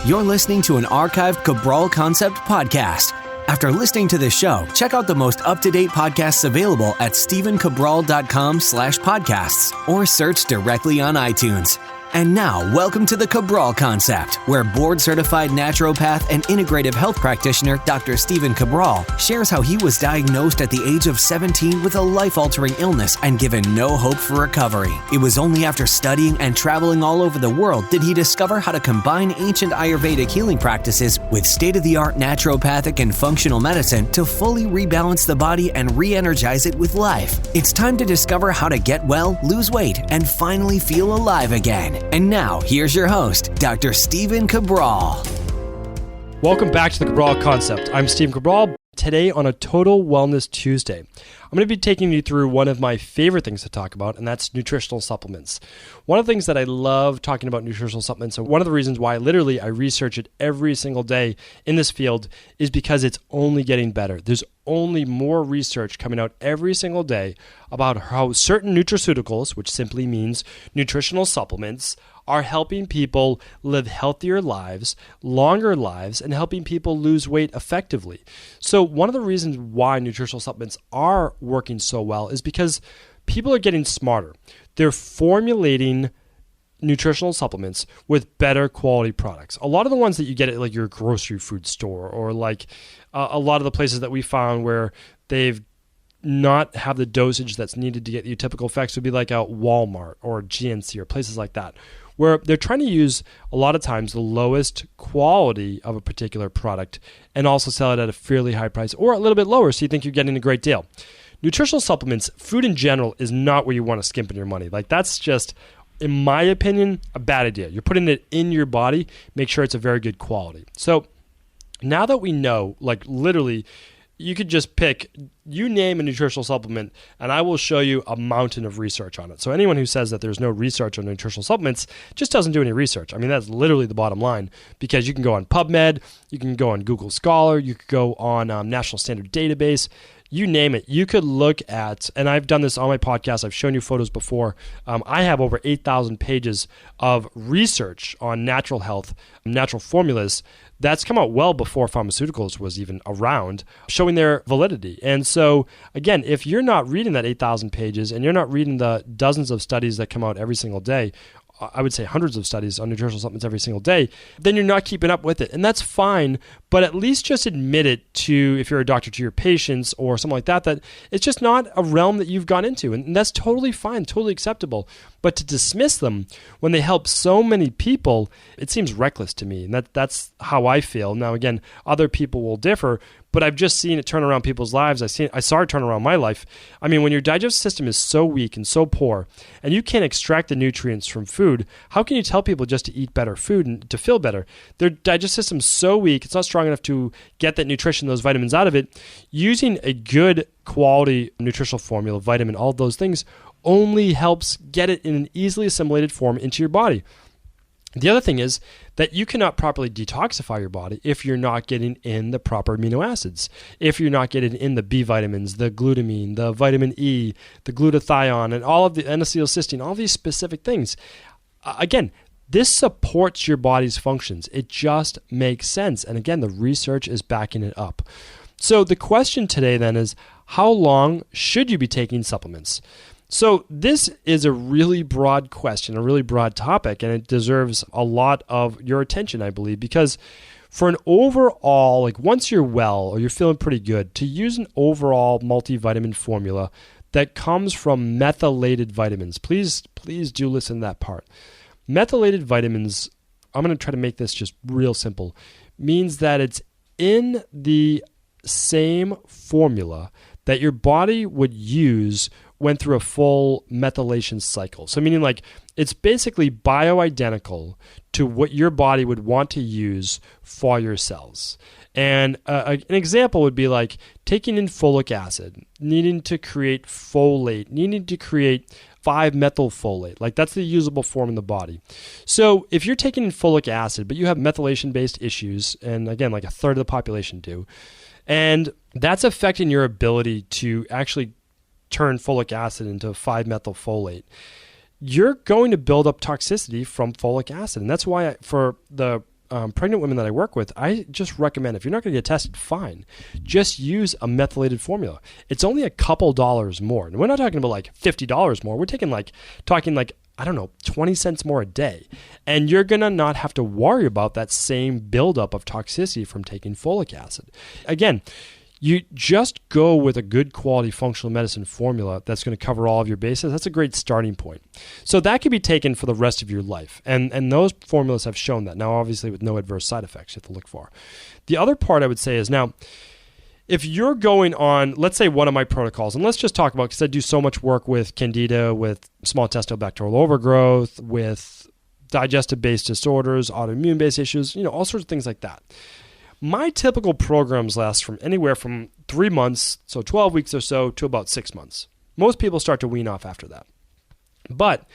You're listening to an archived Cabral Concept podcast. After listening to this show, check out the most up-to-date podcasts available at stephencabral.com/podcasts or search directly on iTunes. And now, welcome to the Cabral Concept, where board-certified naturopath and integrative health practitioner Dr. Stephen Cabral shares how he was diagnosed at the age of 17 with a life-altering illness and given no hope for recovery. It was only after studying and traveling all over the world did he discover how to combine ancient Ayurvedic healing practices with state-of-the-art naturopathic and functional medicine to fully rebalance the body and re-energize it with life. It's time to discover how to get well, lose weight, and finally feel alive again. And now, here's your host, Dr. Stephen Cabral. Welcome back to the Cabral Concept. I'm Stephen Cabral. Today on a Total Wellness Tuesday, I'm going to be taking you through one of my favorite things to talk about, and that's nutritional supplements. One of the things that I love talking about nutritional supplements, and one of the reasons why I research it every single day in this field, is because it's only getting better. There's only more research coming out every single day about how certain nutraceuticals, which simply means nutritional supplements, are helping people live healthier lives, longer lives, and helping people lose weight effectively. So one of the reasons why nutritional supplements are working so well is because people are getting smarter. They're formulating nutritional supplements with better quality products. A lot of the ones that you get at like your grocery food store or like a lot of the places that we found where they've not have the dosage that's needed to get you typical effects would be like a Walmart or GNC or places like that, where they're trying to use a lot of times the lowest quality of a particular product and also sell it at a fairly high price or a little bit lower so you think you're getting a great deal. Nutritional supplements, food in general, is not where you want to skimp on your money. Like that's just, in my opinion, a bad idea. You're putting it in your body, make sure it's a very good quality. So now that we know, like literally, you could just pick, you name a nutritional supplement, and I will show you a mountain of research on it. So anyone who says that there's no research on nutritional supplements just doesn't do any research. I mean, that's literally the bottom line, because you can go on PubMed, you can go on Google Scholar, you could go on National Standard Database, you name it. You could look at, and I've done this on my podcast, I've shown you photos before. I have over 8,000 pages of research on natural health, natural formulas, that's come out well before pharmaceuticals was even around, showing their validity. And so, again, if you're not reading that 8,000 pages and you're not reading the dozens of studies that come out every single day, I would say hundreds of studies on nutritional supplements every single day, then you're not keeping up with it. And that's fine, but at least just admit it to, if you're a doctor, to your patients or something like that, that it's just not a realm that you've gone into. And that's totally fine, totally acceptable. But to dismiss them when they help so many people, it seems reckless to me. And that's how I feel. Now, again, other people will differ, but I've just seen it turn around people's lives. I saw it turn around my life. I mean, when your digestive system is so weak and so poor, and you can't extract the nutrients from food, how can you tell people just to eat better food and to feel better? Their digestive system's so weak, it's not strong enough to get that nutrition, those vitamins out of it. Using a good quality nutritional formula, vitamin, all those things, only helps get it in an easily assimilated form into your body. The other thing is that you cannot properly detoxify your body if you're not getting in the proper amino acids, if you're not getting in the B vitamins, the glutamine, the vitamin E, the glutathione, and all of the N-acetylcysteine, all these specific things. Again, this supports your body's functions. It just makes sense. And again, the research is backing it up. So the question today then is, how long should you be taking supplements? So this is a really broad question, a really broad topic, and it deserves a lot of your attention, I believe, because for an overall, like once you're well or you're feeling pretty good, to use an overall multivitamin formula that comes from methylated vitamins, please do listen to that part. Methylated vitamins, I'm going to try to make this just real simple, means that it's in the same formula that your body would use went through a full methylation cycle. So meaning like it's basically bioidentical to what your body would want to use for your cells. And an example would be like taking in folic acid, needing to create folate, needing to create 5-methylfolate. Like that's the usable form in the body. So if you're taking in folic acid, but you have methylation-based issues, and again, like a third of the population do, and that's affecting your ability to actually turn folic acid into 5-methylfolate, you're going to build up toxicity from folic acid. And that's why for the pregnant women that I work with, I just recommend, if you're not going to get tested, fine. Just use a methylated formula. It's only a couple dollars more. And we're not talking about like $50 more. We're talking like, I don't know, 20 cents more a day. And you're going to not have to worry about that same buildup of toxicity from taking folic acid. Again, you just go with a good quality functional medicine formula that's going to cover all of your bases. That's a great starting point. So that can be taken for the rest of your life. And those formulas have shown that. Now, obviously, with no adverse side effects you have to look for. The other part I would say is now, if you're going on, let's say one of my protocols, and let's just talk about, because I do so much work with candida, with small intestinal bacterial overgrowth, with digestive-based disorders, autoimmune-based issues, all sorts of things like that. My typical programs last from anywhere from 3 months, so 12 weeks or so, to about 6 months. Most people start to wean off after that. But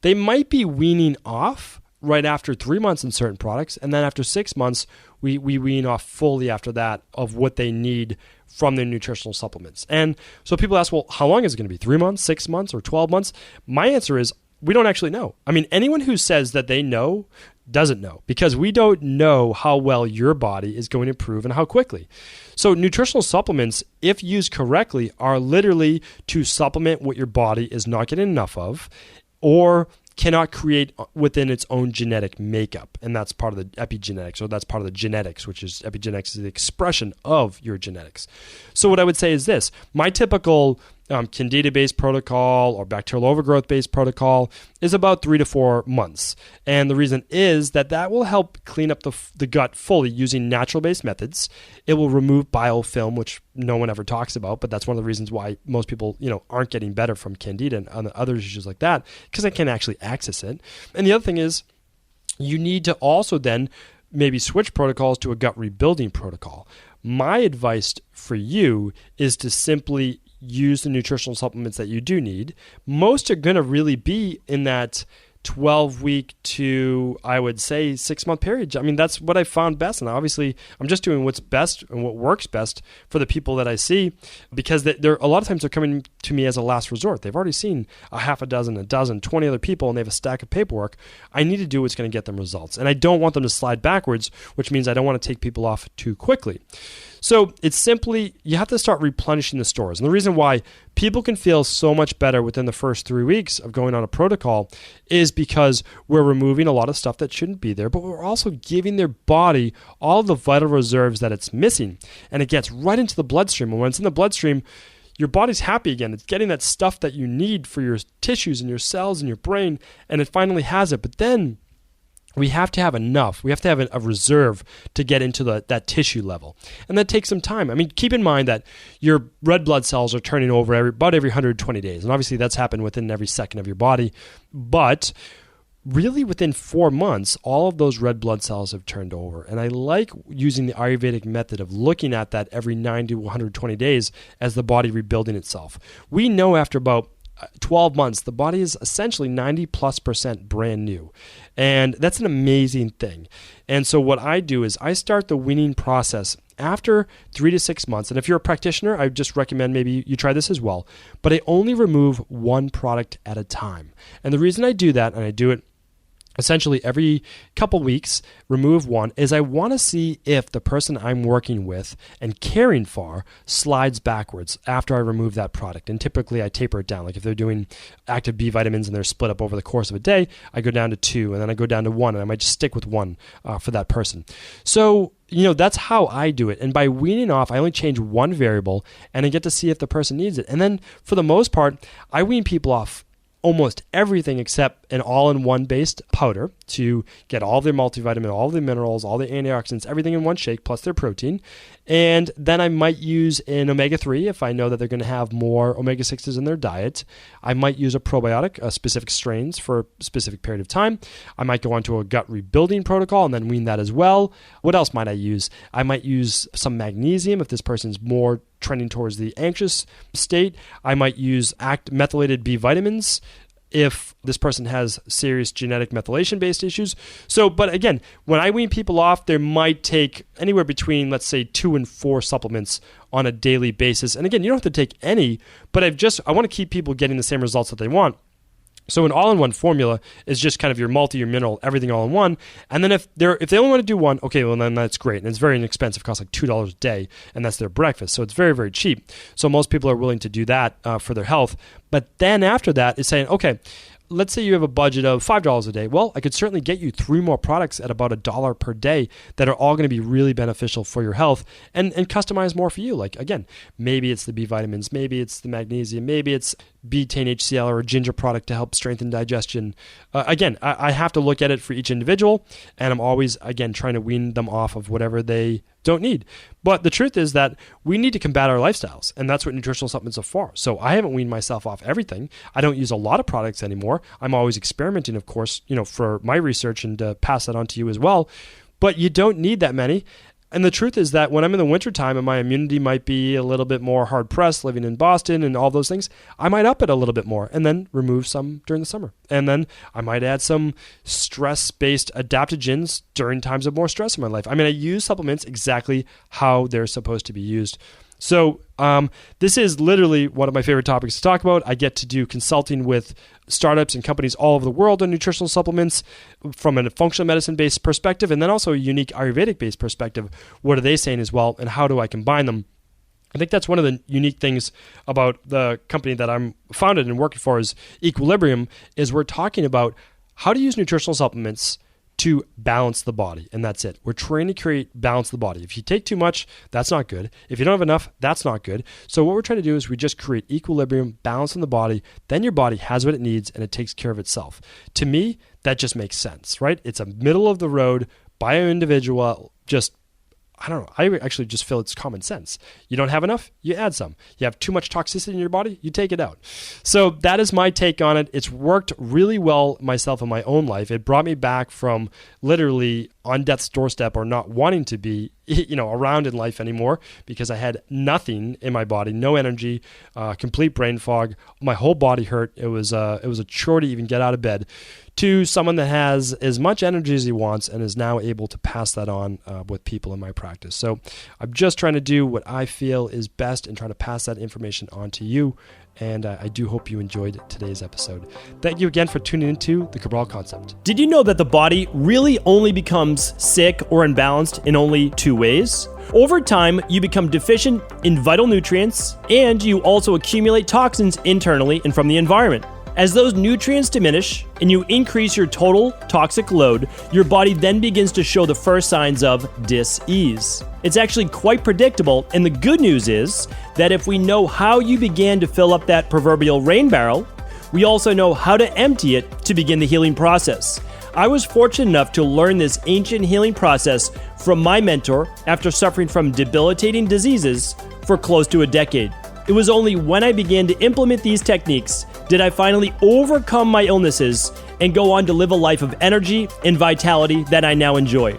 they might be weaning off right after 3 months in certain products, and then after 6 months, we wean off fully after that of what they need from their nutritional supplements. And so people ask, well, how long is it going to be? 3 months, 6 months, or 12 months? My answer is, we don't actually know. I mean, anyone who says that they know doesn't know, because we don't know how well your body is going to improve and how quickly. So nutritional supplements, if used correctly, are literally to supplement what your body is not getting enough of or cannot create within its own genetic makeup. And that's part of the epigenetics, or that's part of the genetics, which is epigenetics is the expression of your genetics. So what I would say is this: my typical candida-based protocol or bacterial overgrowth-based protocol is about 3 to 4 months. And the reason is that will help clean up the gut fully using natural-based methods. It will remove biofilm, which no one ever talks about, but that's one of the reasons why most people, aren't getting better from candida and other issues like that, because they can't actually access it. And the other thing is, you need to also then maybe switch protocols to a gut rebuilding protocol. My advice for you is to simply use the nutritional supplements that you do need. Most are going to really be in that 12-week to, I would say, 6-month period. I mean, that's what I found best. And obviously, I'm just doing what's best and what works best for the people that I see, because they're a lot of times they're coming to me as a last resort. They've already seen a half a dozen, 20 other people, and they have a stack of paperwork. I need to do what's going to get them results. And I don't want them to slide backwards, which means I don't want to take people off too quickly. So it's simply, you have to start replenishing the stores. And the reason why people can feel so much better within the first 3 weeks of going on a protocol is because we're removing a lot of stuff that shouldn't be there, but we're also giving their body all the vital reserves that it's missing. And it gets right into the bloodstream. And when it's in the bloodstream, your body's happy again. It's getting that stuff that you need for your tissues and your cells and your brain, and it finally has it. But then we have to have enough. We have to have a reserve to get into that tissue level. And that takes some time. I mean, keep in mind that your red blood cells are turning over about every 120 days. And obviously that's happened within every second of your body. But really within 4 months, all of those red blood cells have turned over. And I like using the Ayurvedic method of looking at that every 90 to 120 days as the body rebuilding itself. We know after about 12 months, the body is essentially 90+% brand new. And that's an amazing thing. And so what I do is I start the weaning process after 3 to 6 months. And if you're a practitioner, I just recommend maybe you try this as well. But I only remove one product at a time. And the reason I do that, and I do it essentially every couple weeks, remove one, is I want to see if the person I'm working with and caring for slides backwards after I remove that product. And typically I taper it down. Like if they're doing active B vitamins and they're split up over the course of a day, I go down to 2, and then I go down to 1, and I might just stick with 1 for that person. So that's how I do it. And by weaning off, I only change one variable, and I get to see if the person needs it. And then for the most part, I wean people off almost everything except an all-in-one based powder to get all their multivitamin, all the minerals, all the antioxidants, everything in one shake, plus their protein. And then I might use an omega-3 if I know that they're going to have more omega-6s in their diet. I might use a probiotic, specific strains for a specific period of time. I might go on to a gut rebuilding protocol and then wean that as well. What else might I use? I might use some magnesium if this person's more trending towards the anxious state. I might use methylated B vitamins if this person has serious genetic methylation-based issues. So, but again, when I wean people off, they might take anywhere between, let's say, 2 and 4 supplements on a daily basis. And again, you don't have to take any, but I want to keep people getting the same results that they want. So an all-in-one formula is just kind of your multi, your mineral, everything all in one. And then if they only want to do one, okay, well then that's great. And it's very inexpensive. It costs like $2 a day, and that's their breakfast. So it's very, very cheap. So most people are willing to do that for their health. But then after that, it's saying, okay, let's say you have a budget of $5 a day. Well, I could certainly get you 3 more products at about $1 per day that are all going to be really beneficial for your health and customize more for you. Like, again, maybe it's the B vitamins, maybe it's the magnesium, maybe it's betaine HCl or a ginger product to help strengthen digestion. Again, I have to look at it for each individual, and I'm always, again, trying to wean them off of whatever they don't need. But the truth is that we need to combat our lifestyles, and that's what nutritional supplements are for. So I haven't weaned myself off everything. I don't use a lot of products anymore. I'm always experimenting, of course, for my research and to pass that on to you as well. But you don't need that many. And the truth is that when I'm in the wintertime and my immunity might be a little bit more hard-pressed living in Boston and all those things, I might up it a little bit more and then remove some during the summer. And then I might add some stress-based adaptogens during times of more stress in my life. I mean, I use supplements exactly how they're supposed to be used. So this is literally one of my favorite topics to talk about. I get to do consulting with startups and companies all over the world on nutritional supplements from a functional medicine-based perspective, and then also a unique Ayurvedic-based perspective. What are they saying as well, and how do I combine them? I think that's one of the unique things about the company that I'm founded and working for is Equilibrium, is we're talking about how to use nutritional supplements to balance the body, and that's it. We're trying to create balance the body. If you take too much, that's not good. If you don't have enough, that's not good. So what we're trying to do is we just create equilibrium, balance in the body, then your body has what it needs and it takes care of itself. To me, that just makes sense, right? It's a middle of the road, bio individual, just I don't know. I actually just feel it's common sense. You don't have enough, you add some. You have too much toxicity in your body, you take it out. So that is my take on it. It's worked really well myself in my own life. It brought me back from literally on death's doorstep or not wanting to be, around in life anymore because I had nothing in my body, no energy, complete brain fog. My whole body hurt. It was a chore to even get out of bed. To someone that has as much energy as he wants and is now able to pass that on with people in my practice. So I'm just trying to do what I feel is best and trying to pass that information on to you. And I do hope you enjoyed today's episode. Thank you again for tuning into the Cabral Concept. Did you know that the body really only becomes sick or imbalanced in only 2 ways? Over time, you become deficient in vital nutrients, and you also accumulate toxins internally and from the environment. As those nutrients diminish and you increase your total toxic load, your body then begins to show the first signs of dis-ease. It's actually quite predictable, and the good news is that if we know how you began to fill up that proverbial rain barrel, we also know how to empty it to begin the healing process. I was fortunate enough to learn this ancient healing process from my mentor after suffering from debilitating diseases for close to a decade. It was only when I began to implement these techniques did I finally overcome my illnesses and go on to live a life of energy and vitality that I now enjoy.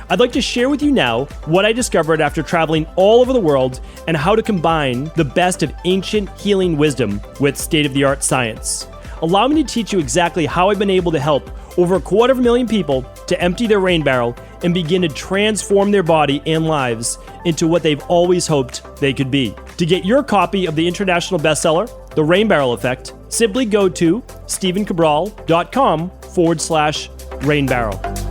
I'd like to share with you now what I discovered after traveling all over the world and how to combine the best of ancient healing wisdom with state-of-the-art science. Allow me to teach you exactly how I've been able to help over 250,000 people to empty their rain barrel and begin to transform their body and lives into what they've always hoped they could be. To get your copy of the international bestseller, The Rain Barrel Effect, simply go to stephencabral.com/rainbarrel.